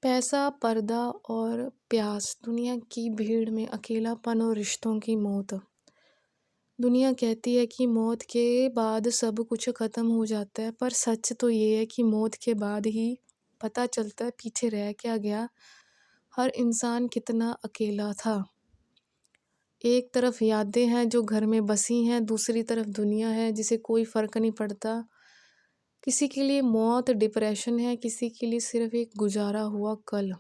पैसा, पर्दा और प्यास, दुनिया की भीड़ में अकेलापन और रिश्तों की मौत। दुनिया कहती है कि मौत के बाद सब कुछ खत्म हो जाता है, पर सच तो ये है कि मौत के बाद ही पता चलता है पीछे रह क्या गया। हर इंसान कितना अकेला था। एक तरफ यादें हैं जो घर में बसी हैं, दूसरी तरफ दुनिया है जिसे कोई फर्क नहीं पड़ता। किसी के लिए मौत डिप्रेशन है, किसी के लिए सिर्फ एक गुजारा हुआ कल।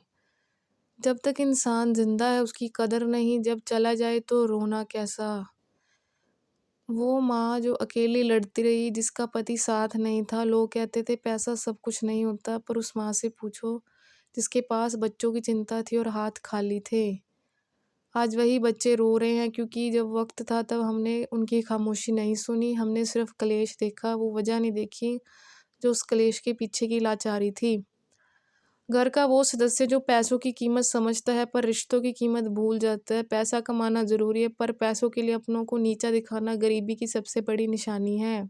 जब तक इंसान जिंदा है उसकी कदर नहीं, जब चला जाए तो रोना कैसा। वो माँ जो अकेली लड़ती रही, जिसका पति साथ नहीं था। लोग कहते थे पैसा सब कुछ नहीं होता, पर उस माँ से पूछो जिसके पास बच्चों की चिंता थी और हाथ खाली थे। आज वही बच्चे रो रहे हैं क्योंकि जब वक्त था तब हमने उनकी खामोशी नहीं सुनी। हमने सिर्फ क्लेश देखा, वो वजह नहीं देखी जो उस क्लेश के पीछे की लाचारी थी। घर का वो सदस्य जो पैसों की कीमत समझता है पर रिश्तों की कीमत भूल जाता है। पैसा कमाना ज़रूरी है, पर पैसों के लिए अपनों को नीचा दिखाना गरीबी की सबसे बड़ी निशानी है।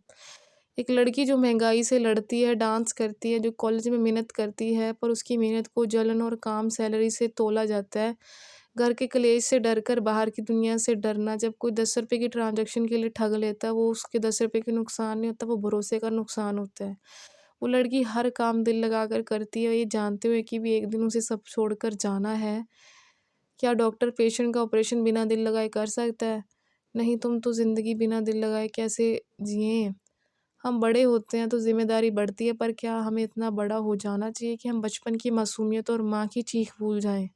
एक लड़की जो महंगाई से लड़ती है, डांस करती है, जो कॉलेज में मेहनत करती है, पर उसकी मेहनत को जलन और काम सैलरी से तोला जाता है। घर के कलेश से डरकर बाहर की दुनिया से डरना। जब कोई 10 रुपए की ट्रांजैक्शन के लिए ठग लेता है, वो उसके 10 रुपए के नुकसान नहीं होता, वो भरोसे का नुकसान होता है। वो लड़की हर काम दिल लगाकर करती है, ये जानते हुए कि भी एक दिन उसे सब छोड़कर जाना है। क्या डॉक्टर पेशेंट का ऑपरेशन बिना दिल लगाए कर सकता है? नहीं। तुम तो ज़िंदगी बिना दिल लगाए कैसे जिएँ? हम बड़े होते हैं तो ज़िम्मेदारी बढ़ती है, पर क्या हमें इतना बड़ा हो जाना चाहिए कि हम बचपन की मासूमियत और माँ की चीख भूल जाएँ?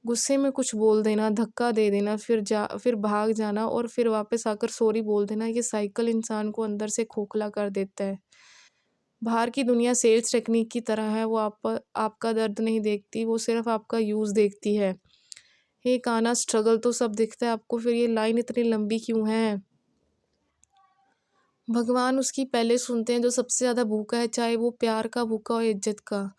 गुस्से में कुछ बोल देना, धक्का दे देना, फिर भाग जाना और फिर वापस आकर सॉरी बोल देना, ये साइकिल इंसान को अंदर से खोखला कर देता है। बाहर की दुनिया सेल्स टेक्निक की तरह है, वो आपका दर्द नहीं देखती, वो सिर्फ आपका यूज़ देखती है। एक आना स्ट्रगल तो सब दिखता है आपको, फिर ये लाइन इतनी लंबी क्यों है? भगवान उसकी पहले सुनते हैं जो सबसे ज़्यादा भूखा है, चाहे वो प्यार का भूखा हो, इज्जत का।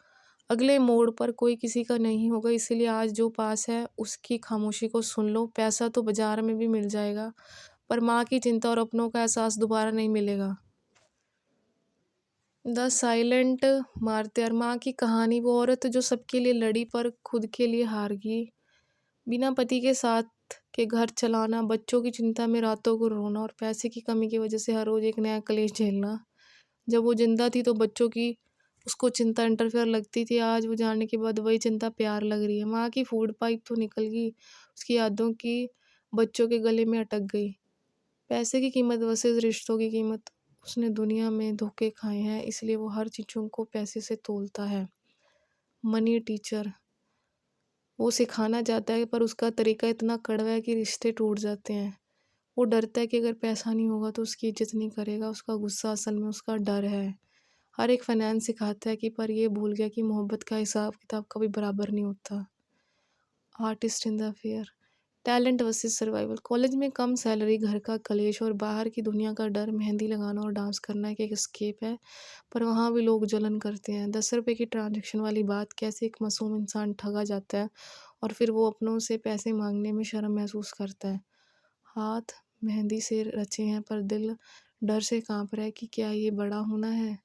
अगले मोड़ पर कोई किसी का नहीं होगा, इसीलिए आज जो पास है उसकी खामोशी को सुन लो। पैसा तो बाजार में भी मिल जाएगा, पर माँ की चिंता और अपनों का एहसास दोबारा नहीं मिलेगा। द साइलेंट मार्टियर, माँ की कहानी। वो औरत जो सबके लिए लड़ी पर खुद के लिए हार गई। बिना पति के साथ के घर चलाना, बच्चों की चिंता में रातों को रोना और पैसे की कमी की वजह से हर रोज एक नया क्लेश झेलना। जब वो जिंदा थी तो बच्चों की उसको चिंता इंटरफेयर लगती थी, आज वो जाने के बाद वही चिंता प्यार लग रही है। माँ की फूड पाइप तो निकल गई, उसकी यादों की बच्चों के गले में अटक गई। पैसे की कीमत वर्सेस रिश्तों की कीमत। उसने दुनिया में धोखे खाए हैं, इसलिए वो हर चीज़ों को पैसे से तोलता है। मनी टीचर, वो सिखाना चाहता है पर उसका तरीका इतना कड़वा है कि रिश्ते टूट जाते हैं। वो डरता है कि अगर पैसा नहीं होगा तो उसकी इज्जत नहीं करेगा, उसका गुस्सा असल में उसका डर है। हर एक फाइनेंस सिखाता है कि, पर ये भूल गया कि मोहब्बत का हिसाब किताब कभी बराबर नहीं होता। Artist in the fair, talent versus survival. College में कम सैलरी, घर का कलेश और बाहर की दुनिया का डर। मेहंदी लगाना और डांस करना एक एस्केप है, पर वहाँ भी लोग जलन करते हैं। 10 रुपए की ट्रांजैक्शन वाली बात, कैसे एक मासूम इंसान ठगा जाता है और फिर वो अपनों से पैसे मांगने में शर्म महसूस करता है। हाथ मेहंदी से रचे हैं पर दिल डर से कांप रहा है कि क्या ये बड़ा होना है।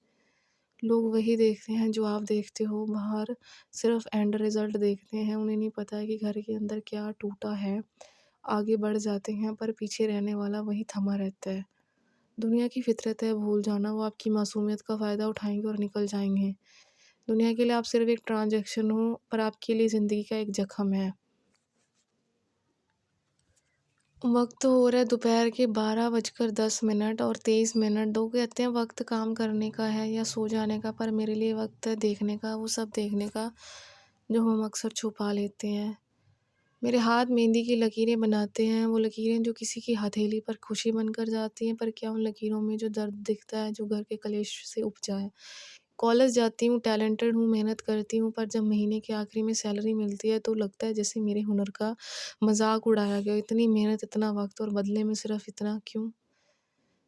लोग वही देखते हैं जो आप देखते हो, बाहर सिर्फ एंड रिजल्ट देखते हैं। उन्हें नहीं पता है कि घर के अंदर क्या टूटा है। आगे बढ़ जाते हैं पर पीछे रहने वाला वही थमा रहता है। दुनिया की फितरत है भूल जाना, वो आपकी मासूमियत का फ़ायदा उठाएंगे और निकल जाएंगे। दुनिया के लिए आप सिर्फ एक ट्रांजैक्शन हो, पर आपके लिए ज़िंदगी का एक जख्म है। वक्त हो रहा है दोपहर के 12:10 और 23 मिनट। लोग कहते हैं वक्त काम करने का है या सो जाने का, पर मेरे लिए वक्त है देखने का, वो सब देखने का जो हम अक्सर छुपा लेते हैं। मेरे हाथ मेहंदी की लकीरें बनाते हैं, वो लकीरें जो किसी की हथेली पर खुशी बनकर जाती हैं, पर क्या उन लकीरों में जो दर्द दिखता है जो घर के कलेश से उपजा है। कॉलेज जाती हूँ, टैलेंटेड हूँ, मेहनत करती हूँ, पर जब महीने के आखिरी में सैलरी मिलती है तो लगता है जैसे मेरे हुनर का मजाक उड़ाया गया। इतनी मेहनत, इतना वक्त और बदले में सिर्फ इतना क्यों?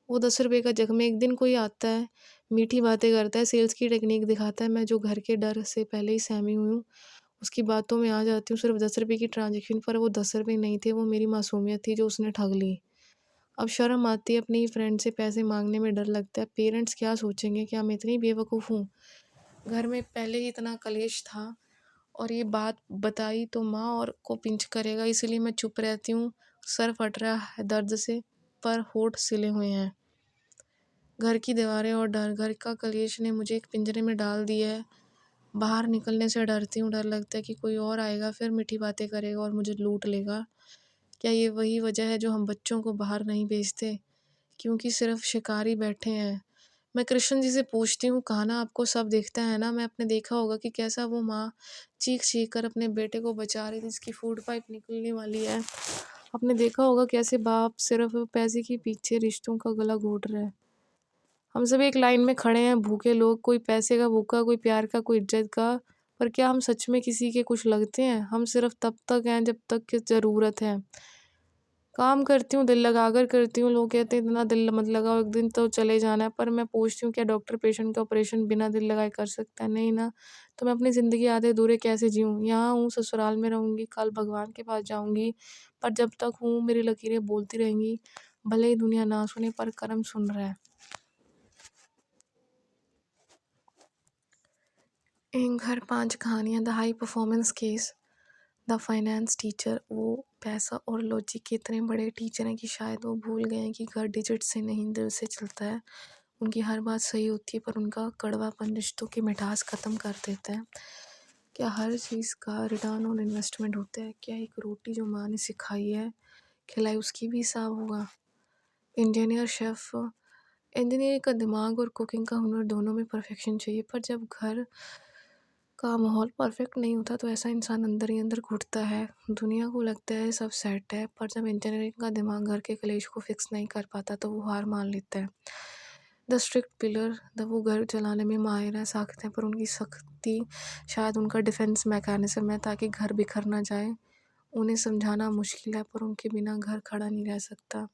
वो 10 रुपए का जख्म। एक दिन कोई आता है, मीठी बातें करता है, सेल्स की टेक्निक दिखाता है, मैं जो घर के डर से पहले ही सहमी हुई हूँ उसकी बातों में आ जाती हूँ। सिर्फ 10 रुपए की ट्रांजेक्शन, पर वो 10 रुपए नहीं थे, वो मेरी मासूमियत थी जो उसने ठग ली। अब शर्म आती है, अपनी फ्रेंड से पैसे मांगने में डर लगता है। पेरेंट्स क्या सोचेंगे, क्या मैं इतनी बेवकूफ़ हूँ? घर में पहले ही इतना कलेश था और ये बात बताई तो माँ और को पिंच करेगा, इसलिए मैं चुप रहती हूँ। सर फट रहा है दर्द से, पर होठ सिले हुए हैं। घर की दीवारें और डर, घर का कलेश ने मुझे एक पिंजरे में डाल दिया है। बाहर निकलने से डरती हूँ, डर लगता है कि कोई और आएगा, फिर मीठी बातें करेगा और मुझे लूट लेगा। क्या ये वही वजह है जो हम बच्चों को बाहर नहीं भेजते, क्योंकि सिर्फ शिकारी बैठे हैं? मैं कृष्ण जी से पूछती हूँ, कहा ना आपको सब दिखता है ना? मैं आपने देखा होगा कि कैसा वो माँ चीख चीख कर अपने बेटे को बचा रही थी, जिसकी फूड पाइप निकलने वाली है। आपने देखा होगा कैसे बाप सिर्फ पैसे के पीछे रिश्तों का गला घोट रहा है। हम सब एक लाइन में खड़े हैं, भूखे लोग, कोई पैसे का भूखा, कोई प्यार का, कोई इज्जत का। पर क्या हम सच में किसी के कुछ लगते हैं? हम सिर्फ तब तक हैं जब तक कि ज़रूरत है। काम करती हूँ, दिल लगाकर करती हूँ। लोग कहते हैं इतना दिल मत लगाओ, एक दिन तो चले जाना है। पर मैं पूछती हूँ, क्या डॉक्टर पेशेंट का ऑपरेशन बिना दिल लगाए कर सकता है? नहीं ना। तो मैं अपनी ज़िंदगी आधे अधूरे कैसे जीऊँ? यहाँ हूँ, ससुराल में रहूँगी, कल भगवान के पास जाऊँगी। पर जब तक हूँ मेरी लकीरें बोलती रहेंगी। भले ही दुनिया ना सुने, पर कर्म सुन रहा है। एक घर, 5 कहानियाँ। The high performance case. The finance teacher. वो पैसा और लॉजिक के इतने बड़े टीचर हैं कि शायद वो भूल गए हैं कि घर डिजिट से नहीं दिल से चलता है। उनकी हर बात सही होती है, पर उनका कड़वापन रिश्तों की मिठास ख़त्म कर देता है। क्या हर चीज़ का रिटर्न ऑन इन्वेस्टमेंट होता है? क्या एक रोटी जो माँ ने सिखाई है, खिलाई, उसकी भी हिसाब होगा? Engineer, chef. इंजीनियरिंग का दिमाग और कुकिंग का हुनर दोनों में परफेक्शन चाहिए, पर जब घर का माहौल परफेक्ट नहीं होता तो ऐसा इंसान अंदर ही अंदर घुटता है। दुनिया को लगता है सब सेट है, पर जब इंजीनियरिंग का दिमाग घर के कलेश को फिक्स नहीं कर पाता तो वो हार मान लेता है। The strict pillar. वो घर चलाने में माहिर है, सख्त है, पर उनकी सख्ती शायद उनका डिफेंस मैकेनिज्म है, ताकि घर बिखर ना जाए। उन्हें समझाना मुश्किल है, पर उनके बिना घर खड़ा नहीं रह सकता।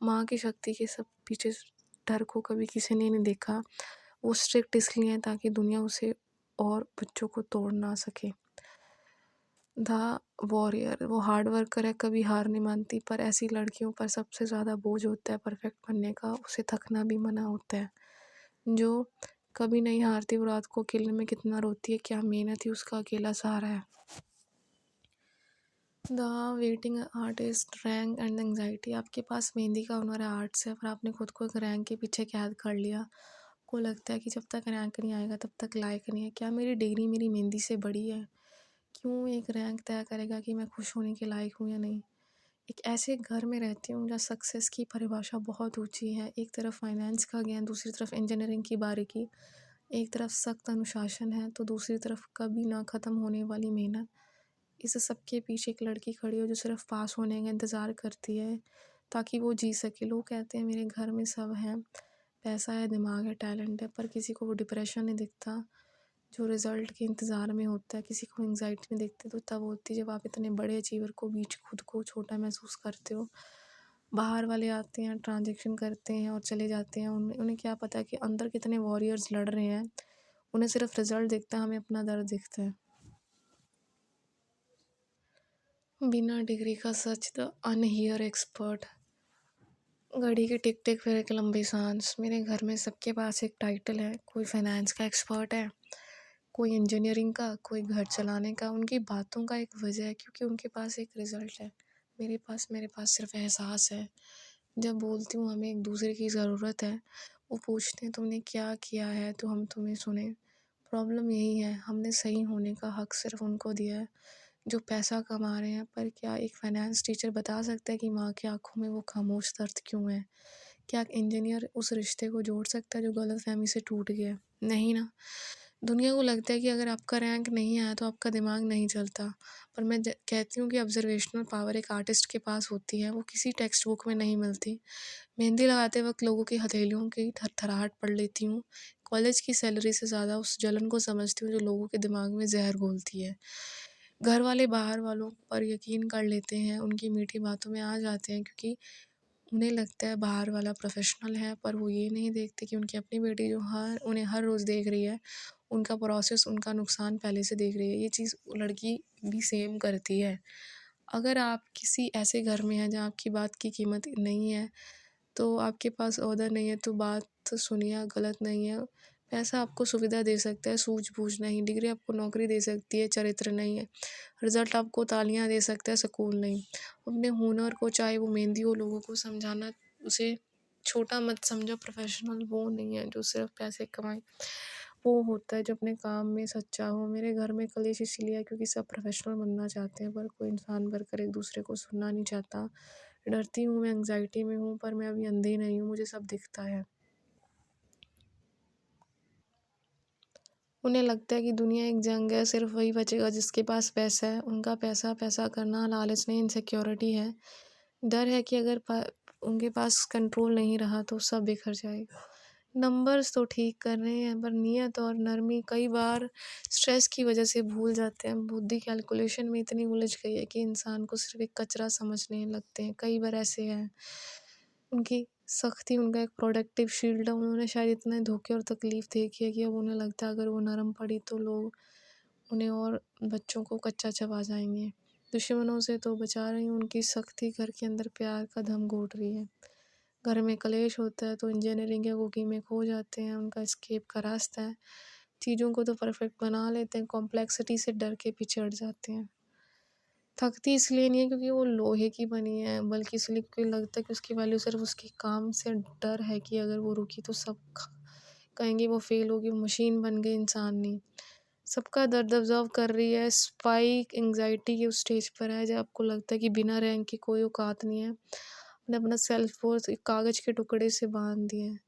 माँ की शक्ति के सब पीछे डर को कभी किसी ने नहीं देखा। वो स्ट्रिक्ट इसलिए है ताकि दुनिया उसे और बच्चों को तोड़ ना सके। The warrior. वो हार्ड वर्कर है, कभी हार नहीं मानती, पर ऐसी लड़कियों पर सबसे ज़्यादा बोझ होता है परफेक्ट बनने का, उसे थकना भी मना होता है। जो कभी नहीं हारती, वो रात को अकेले में कितना रोती है, क्या मेहनत ही उसका अकेला सहारा है। The waiting artist. Rank and anxiety. आपके पास मेहंदी का हुनर है, आर्ट्स है, पर आपने खुद को एक रैंक के पीछे कैद कर लिया। आपको लगता है कि जब तक रैंक नहीं आएगा तब तक लायक नहीं है। क्या मेरी डिग्री मेरी मेहंदी से बड़ी है? क्यों एक रैंक तय करेगा कि मैं खुश होने के लायक हूँ या नहीं? एक ऐसे घर में रहती हूँ जहाँ सक्सेस की परिभाषा बहुत ऊंची है। एक तरफ फाइनेंस का ज्ञान, दूसरी तरफ इंजीनियरिंग की बारीकी। एक तरफ सख्त अनुशासन है तो दूसरी तरफ कभी ना ख़त्म होने वाली मेहनत। इस सब के पीछे एक लड़की खड़ी हो जो सिर्फ पास होने का इंतज़ार करती है ताकि वो जी सके। लोग कहते हैं मेरे घर में सब है, पैसा है, दिमाग है, टैलेंट है, पर किसी को वो डिप्रेशन नहीं दिखता जो रिज़ल्ट के इंतज़ार में होता है। किसी को एंग्जाइटी नहीं दिखती तो तब होती है जब आप इतने बड़े अचीवर को बीच खुद को छोटा महसूस करते हो। बाहर वाले आते हैं, ट्रांजेक्शन करते हैं और चले जाते हैं। उन्हें उन्हें क्या पता कि अंदर कितने वॉरियर्स लड़ रहे हैं। उन्हें सिर्फ रिजल्ट दिखता है, हमें अपना दर्द दिखता है। बिना डिग्री का सच। The अनहियर expert. घड़ी की टिक टिक, फिर एक लंबी सांस। मेरे घर में सबके पास एक टाइटल है। कोई फाइनेंस का एक्सपर्ट है, कोई इंजीनियरिंग का, कोई घर चलाने का। उनकी बातों का एक वजह है, क्योंकि उनके पास एक रिज़ल्ट है। मेरे पास सिर्फ एहसास है। जब बोलती हूँ हमें एक दूसरे की ज़रूरत है, वो पूछते हैं तुमने क्या किया है तो हम तुम्हें सुने। प्रॉब्लम यही है, हमने सही होने का हक सिर्फ उनको दिया है जो पैसा कमा रहे हैं। पर क्या एक फाइनेंस टीचर बता सकता है कि माँ की आंखों में वो खामोश दर्द क्यों है? क्या एक इंजीनियर उस रिश्ते को जोड़ सकता है जो गलतफहमी से टूट गया? नहीं ना। दुनिया को लगता है कि अगर आपका रैंक नहीं आया तो आपका दिमाग नहीं चलता, पर मैं कहती हूँ कि ऑब्जर्वेशनल पावर एक आर्टिस्ट के पास होती है, वो किसी टेक्स्ट बुक में नहीं मिलती। मेहंदी लगाते वक्त लोगों की हथेलियों की थरथराहट पढ़ लेती हूँ। कॉलेज की सैलरी से ज़्यादा उस जलन को समझती हूँ जो लोगों के दिमाग में जहर घोलती है। घर वाले बाहर वालों पर यकीन कर लेते हैं, उनकी मीठी बातों में आ जाते हैं, क्योंकि उन्हें लगता है बाहर वाला प्रोफेशनल है। पर वो ये नहीं देखते कि उनकी अपनी बेटी जो उन्हें हर रोज़ देख रही है, उनका प्रोसेस, उनका नुकसान पहले से देख रही है। ये चीज़ लड़की भी सेम करती है। अगर आप किसी ऐसे घर में हैं जहाँ आपकी बात की कीमत नहीं है, तो आपके पास ओहदा नहीं है, तो बात सुनिए, गलत नहीं है। पैसा आपको सुविधा दे सकता है, सूझ-बूझ नहीं। डिग्री आपको नौकरी दे सकती है, चरित्र नहीं है। रिज़ल्ट आपको तालियाँ दे सकता है, सुकून नहीं। अपने हुनर को, चाहे वो मेहंदी हो, लोगों को समझाना, उसे छोटा मत समझो। प्रोफ़ेशनल वो नहीं है जो सिर्फ़ पैसे कमाए। वो होता है जो अपने काम में सच्चा हो। मेरे घर में कलेश इसीलिए है क्योंकि सब प्रोफ़ेशनल बनना चाहते हैं, पर कोई इंसान बनकर एक-दूसरे को सुनना नहीं चाहता। डरती हूँ, मैं एंग्ज़ायटी में हूँ, पर मैं अभी अंधी नहीं हूँ, मुझे सब दिखता है। उन्हें लगता है कि दुनिया एक जंग है, सिर्फ़ वही बचेगा जिसके पास पैसा है। उनका पैसा पैसा करना लालच नहीं, इनसिक्योरिटी है। डर है कि अगर उनके पास कंट्रोल नहीं रहा तो सब बिखर जाएगा। नंबर्स तो ठीक कर रहे हैं, पर नियत और नरमी कई बार स्ट्रेस की वजह से भूल जाते हैं। बुद्धि कैलकुलेशन में इतनी उलझ गई है कि इंसान को सिर्फ़ एक कचरा समझने लगते हैं। कई बार ऐसे हैं, उनकी सख्ती उनका एक प्रोटेक्टिव शील्ड है। उन्होंने शायद इतने धोखे और तकलीफ़ देखी है कि अब उन्हें लगता है अगर वो नरम पड़ी तो लोग उन्हें और बच्चों को कच्चा चबा जाएँगे। दुश्मनों से तो बचा रही हूँ, उनकी सख्ती घर के अंदर प्यार का दम घोट रही है। घर में कलेश होता है तो इंजीनियरिंग या कुकिंग में खो जाते हैं, उनका एस्केप का रास्ता है। चीज़ों को तो परफेक्ट बना लेते हैं, कॉम्प्लेक्सिटी से डर के पीछे हट जाते हैं। थकती इसलिए नहीं है क्योंकि वो लोहे की बनी है, बल्कि इसलिए क्योंकि लगता है कि उसकी वैल्यू सिर्फ़ उसके काम से डर है कि अगर वो रुकी तो सब कहेंगे वो फ़ेल होगी, वो मशीन बन गई, इंसान नहीं। सबका दर्द ऑब्ज़र्व कर रही है, स्पाइक एंग्ज़ायटी के उस स्टेज पर है जब आपको लगता है कि बिना रैंक की कोई औकात नहीं है। आपने अपना सेल्फ वर्थ एक कागज़ के टुकड़े से बाँध दिया है।